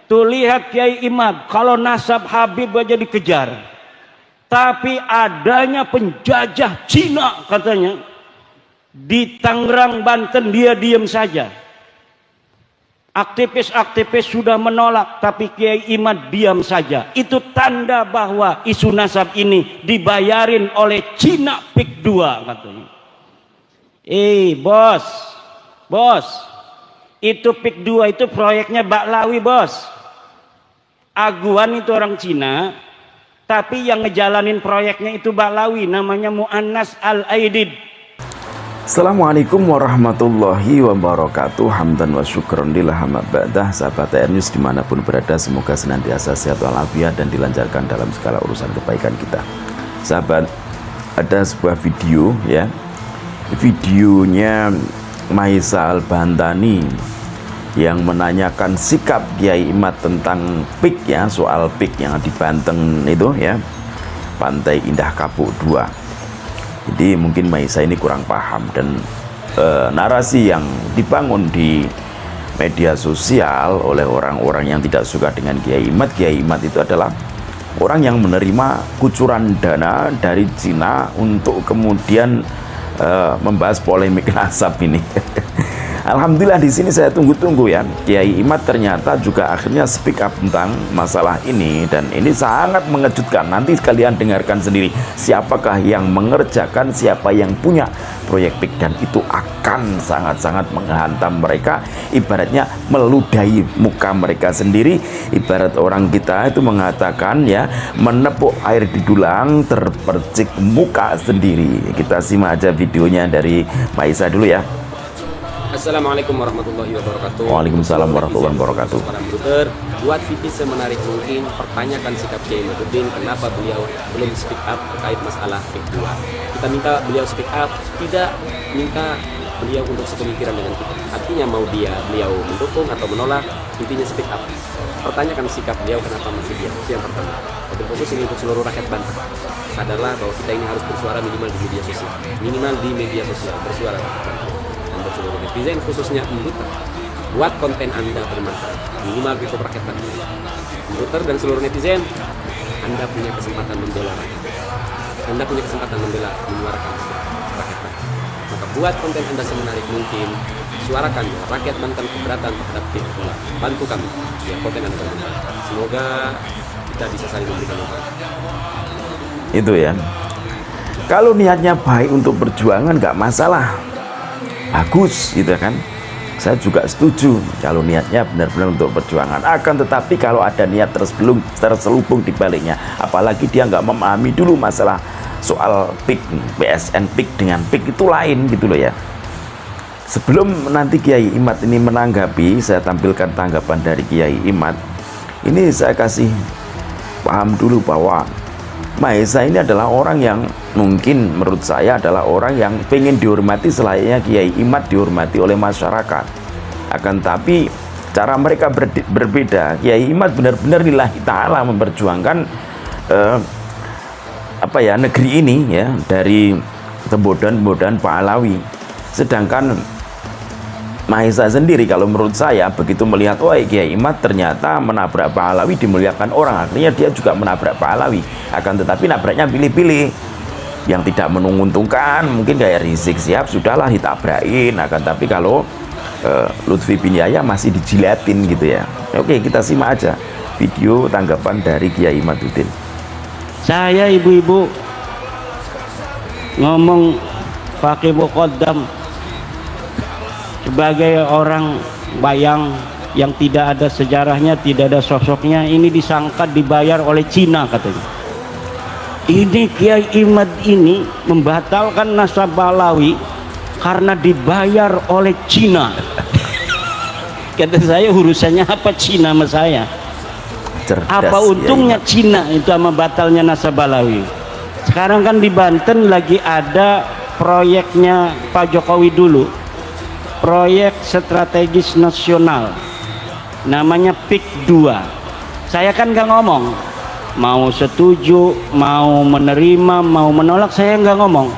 Tuh lihat Kiai Imad, kalau nasab Habib aja dikejar. Tapi adanya penjajah Cina katanya di Tangerang, Banten, dia diam saja. Aktivis-aktivis sudah menolak, tapi Kiai Imad diam saja. Itu tanda bahwa isu nasab ini dibayarin oleh Cina PIK 2 katanya. Bos, itu PIK 2 itu proyeknya Baklawi, bos. Aguan itu orang Cina, tapi yang ngejalanin proyeknya itu Baklawi, namanya Mu'annas Al-Aidid. Assalamualaikum warahmatullahi wabarakatuh. Hamdan wa syukron lillah amma ba'dah. Sahabat TR News dimanapun berada, semoga senantiasa sehat walafiat dan dilancarkan dalam segala urusan kebaikan kita. Sahabat, ada sebuah video ya, videonya Maisa Al-Bantani yang menanyakan sikap Kiai Imad tentang PIK ya, soal PIK yang di Banten itu ya, Pantai Indah Kapuk 2. Jadi mungkin Maisa ini kurang paham, dan narasi yang dibangun di media sosial oleh orang-orang yang tidak suka dengan Kiai Imad itu adalah orang yang menerima kucuran dana dari Cina untuk kemudian membahas polemik nasab ini. Alhamdulillah di sini saya tunggu-tunggu ya, Kiai Imad ternyata juga akhirnya speak up tentang masalah ini, dan ini sangat mengejutkan. Nanti kalian dengarkan sendiri siapakah yang mengerjakan, siapa yang punya proyek PIK, dan itu akan sangat-sangat menghantam mereka, ibaratnya meludahi muka mereka sendiri. Ibarat orang kita itu mengatakan ya, menepuk air di dulang terpercik muka sendiri. Kita simak aja videonya dari Maisa dulu ya. Assalamualaikum warahmatullahi wabarakatuh. Waalaikumsalam warahmatullahi wabarakatuh. Para bruder, buat VT semenarik mungkin, pertanyakan sikap Kiai Imaduddin, kenapa beliau belum speak up terkait masalah PIK 2. Kita minta beliau speak up, tidak minta beliau untuk sepemikiran dengan kita. Artinya mau beliau mendukung atau menolak, intinya speak up. Pertanyakan sikap beliau kenapa masih diam. Itu yang pertama. Wabil khusus ini untuk seluruh rakyat Banten. Sadarlah bahwa kita ini harus bersuara minimal di media sosial. Minimal di media sosial bersuara. Seluruh netizen khususnya Mbuter, buat konten Anda bermanfaat minimal untuk rakyat Banten. Mbuter dan seluruh netizen, Anda punya kesempatan membela rakyat, Anda punya kesempatan membela menyuarakan rakyat Banten. Maka buat konten Anda semenarik mungkin, suarakan rakyat Banten keberatan terhadap PIK 2. Bantu kami biar konten Anda bermanfaat. Semoga kita bisa saling memberikan manfaat. Itu ya, kalau niatnya baik untuk perjuangan nggak masalah, bagus gitu kan. Saya juga setuju kalau niatnya benar-benar untuk perjuangan. Akan tetapi kalau ada niat terselubung di baliknya, apalagi dia nggak memahami dulu masalah soal PIK, PSN PIK dengan PIK itu lain gitu loh ya. Sebelum nanti Kiai Imad ini menanggapi, saya tampilkan tanggapan dari Kiai Imad. Ini saya kasih paham dulu bahwa Maisa ini adalah orang yang mungkin menurut saya adalah orang yang pengen dihormati selayaknya Kiai Imad dihormati oleh masyarakat. Akan tapi cara mereka berbeda. Kiai Imad benar-benar lillahi ta'ala memperjuangkan negeri ini ya, dari tembodan-tembodan Pahlawi. Sedangkan Maisa sendiri kalau menurut saya begitu melihat Kiai Imad ternyata menabrak Pahlawi dimuliakan orang, akhirnya dia juga menabrak Pahlawi. Akan tetapi nabraknya pilih-pilih, yang tidak menguntungkan mungkin kayak Rizik Syihab sudahlah ditabrakin. Akan tapi kalau Lutfi bin Yahya masih dijilatin gitu ya. Oke, kita simak aja video tanggapan dari Kiai Imaduddin. Saya ibu-ibu ngomong pakai muqaddam sebagai orang bayang yang tidak ada sejarahnya, tidak ada sosoknya, ini disangka dibayar oleh Cina katanya. Ini Kiai Imad ini membatalkan nasab Baklawi karena dibayar oleh Cina. Kata saya, urusannya apa Cina sama saya? Cerdas, apa untungnya Cina itu sama batalnya nasab Baklawi? Sekarang kan di Banten lagi ada proyeknya Pak Jokowi dulu, proyek strategis nasional, namanya PIK 2. Saya kan nggak ngomong mau setuju, mau menerima, mau menolak, saya nggak ngomong.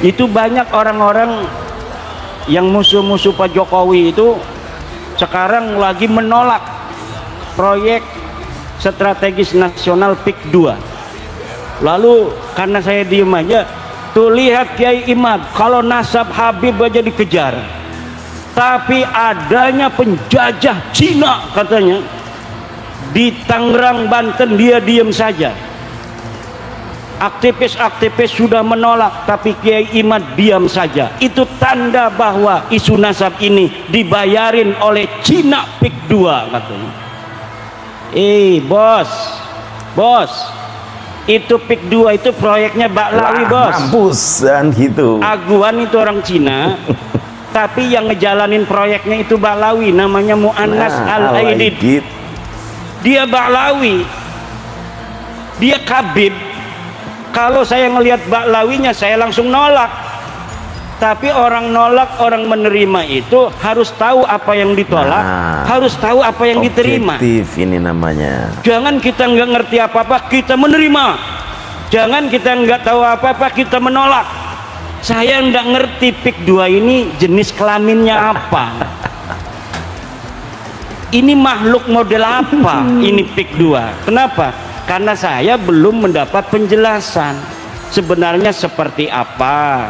Itu banyak orang-orang yang musuh-musuh Pak Jokowi itu sekarang lagi menolak proyek strategis nasional PIK 2. Lalu karena saya diem aja, tuh lihat Kiai Imad, kalau nasab Habib aja dikejar, tapi adanya penjajah Cina katanya di Tangerang, Banten, dia diem saja. Aktivis-aktivis sudah menolak, tapi Kiai Imad diam saja. Itu tanda bahwa isu nasab ini dibayarin oleh Cina PIK 2 katanya. Bos, itu PIK 2 itu proyeknya Baklawi, bos. Mampusan gitu. Aguan itu orang Cina, tapi yang ngejalanin proyeknya itu Baklawi, namanya Mu'annas Al-Aidid. Dia Baklawi, dia Kabib. Kalau saya ngelihat Baklawinya, saya langsung nolak. Tapi orang nolak, orang menerima itu harus tahu apa yang ditolak, harus tahu apa yang diterima. Objektif ini namanya. Jangan kita nggak ngerti apa-apa, kita menerima. Jangan kita nggak tahu apa-apa, kita menolak. Saya nggak ngerti PIK 2 ini jenis kelaminnya apa. Ini makhluk model apa ini PIK 2? Kenapa? Karena saya belum mendapat penjelasan sebenarnya seperti apa,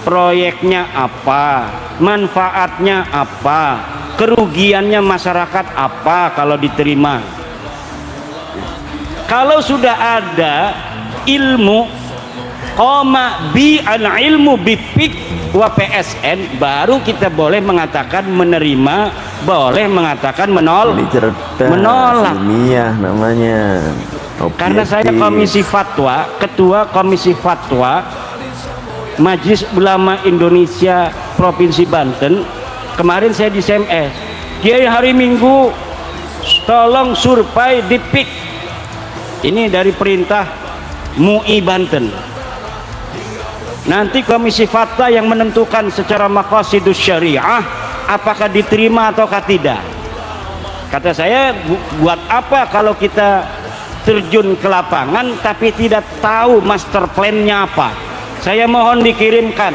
proyeknya apa, manfaatnya apa, kerugiannya masyarakat apa kalau diterima. Kalau sudah ada ilmu bi an ilmu bi PIK wa PSN, baru kita boleh mengatakan menerima, boleh mengatakan menolak. Ilmiah namanya. Objektif. Karena saya komisi fatwa, ketua komisi fatwa Majelis Ulama Indonesia Provinsi Banten. Kemarin saya di SMS, Kiai hari Minggu tolong survei di PIK. Ini dari perintah MUI Banten. Nanti komisi fatwa yang menentukan secara maqasidus syariah apakah diterima ataukah tidak. Kata saya, buat apa kalau kita terjun ke lapangan tapi tidak tahu master plan-nya apa. Saya mohon dikirimkan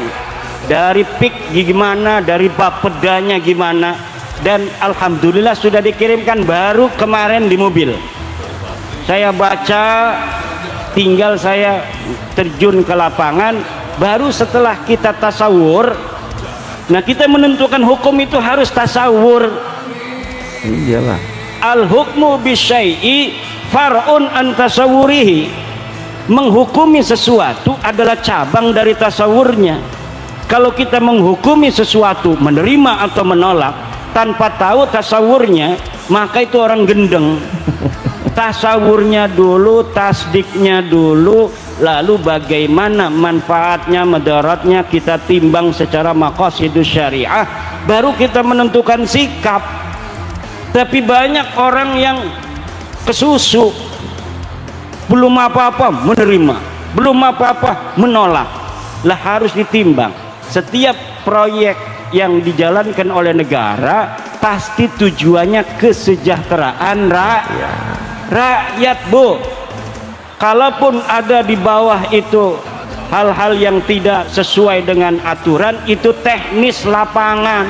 dari PIK gimana, dari bapedanya gimana, dan alhamdulillah sudah dikirimkan baru kemarin di mobil. Saya baca, tinggal saya terjun ke lapangan. Baru setelah kita tasawur, nah kita menentukan hukum itu harus tasawur. Iyalah. Al hukmu bisyai'i far'un an tasawurihi. Menghukumi sesuatu adalah cabang dari tasawurnya. Kalau kita menghukumi sesuatu, menerima atau menolak tanpa tahu tasawurnya, maka itu orang gendeng. Tasawurnya dulu, tasdiknya dulu, lalu bagaimana manfaatnya, madaratnya kita timbang secara maqasidus syariah, baru kita menentukan sikap. Tapi banyak orang yang kesusu, belum apa-apa menerima, belum apa-apa menolak. Lah harus ditimbang. Setiap proyek yang dijalankan oleh negara pasti tujuannya kesejahteraan rakyat, Bu. Kalaupun ada di bawah itu hal-hal yang tidak sesuai dengan aturan, itu teknis lapangan,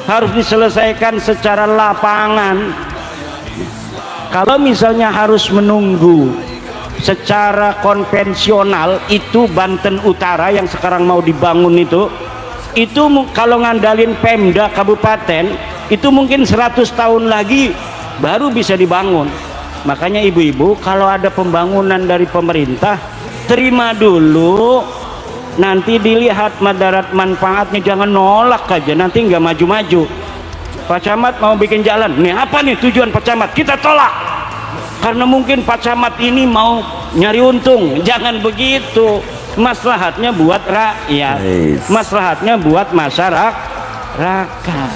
harus diselesaikan secara lapangan. Kalau misalnya harus menunggu secara konvensional, itu Banten Utara yang sekarang mau dibangun itu kalau ngandalin Pemda kabupaten itu mungkin 100 tahun lagi baru bisa dibangun. Makanya ibu-ibu, kalau ada pembangunan dari pemerintah, terima dulu, nanti dilihat madarat manfaatnya, jangan nolak aja, nanti nggak maju-maju. Pak Camat mau bikin jalan, nih apa nih tujuan Pak Camat, kita tolak karena mungkin Pak Camat ini mau nyari untung. Jangan begitu, maslahatnya buat rakyat, maslahatnya buat masyarakat.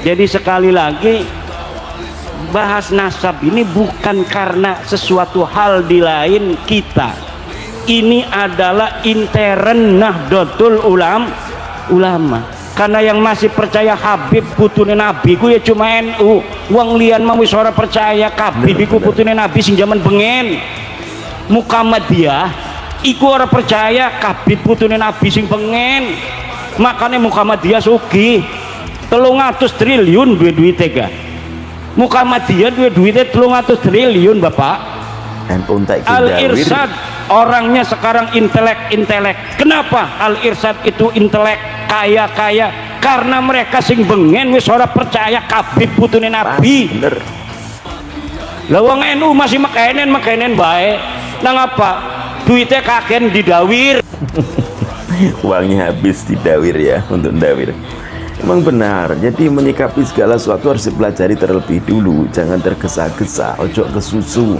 Jadi sekali lagi, bahas nasab ini bukan karena sesuatu hal di lain kita. Ini adalah intern Nahdlatul Ulama. Karena yang masih percaya Habib putune Nabi ku ya cuma NU. Wong lian mau wis ora percaya Habib iku putune Nabi sing jaman bengen. Muhammadiyah iku ora percaya Habib putune Nabi sing bengen. Makanya Muhammadiyah sugih 300 triliun duit-duit tega. Muhammadiyah duitnya 300 triliun Bapak. NU entek Al Dawir. Irsyad orangnya sekarang intelek. Kenapa Al Irsyad itu intelek kaya? Karena mereka sing bengen wis ora percaya kabeh putune Nabi. Bener. Lah wong NU masih mekenen bae. Nang apa? Duitnya kaken didawir. Uangnya habis di dawir ya, untuk dawir. Emang benar, jadi menyikapi segala sesuatu harus dipelajari terlebih dulu, jangan tergesa-gesa, ojo kesusu.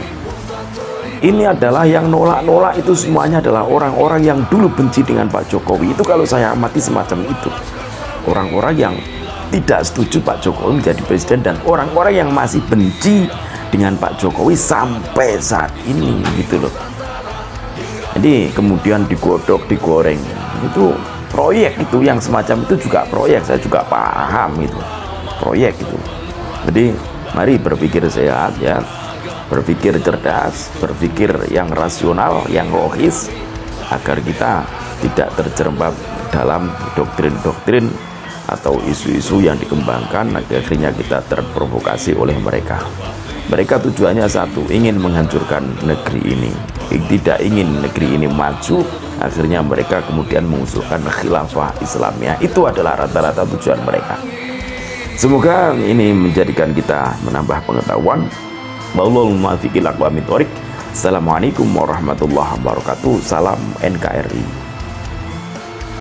Ini adalah yang nolak-nolak itu semuanya adalah orang-orang yang dulu benci dengan Pak Jokowi. Itu kalau saya amati semacam itu, orang-orang yang tidak setuju Pak Jokowi menjadi presiden dan orang-orang yang masih benci dengan Pak Jokowi sampai saat ini gitu loh. Jadi kemudian digodok, digoreng, itu proyek, itu yang semacam itu juga proyek. Saya juga paham itu proyek itu. Jadi mari berpikir sehat ya, berpikir cerdas, berpikir yang rasional, yang logis, agar kita tidak terjerembab dalam doktrin-doktrin atau isu-isu yang dikembangkan. Akhirnya kita terprovokasi oleh mereka. Mereka tujuannya satu, ingin menghancurkan negeri ini, tidak ingin negeri ini maju. Akhirnya mereka kemudian mengusulkan khilafah Islamiyah. Itu adalah rata-rata tujuan mereka. Semoga ini menjadikan kita menambah pengetahuan. Wallahul muwaffiq ila aqwamit thoriq. Assalamualaikum warahmatullahi wabarakatuh. Salam NKRI.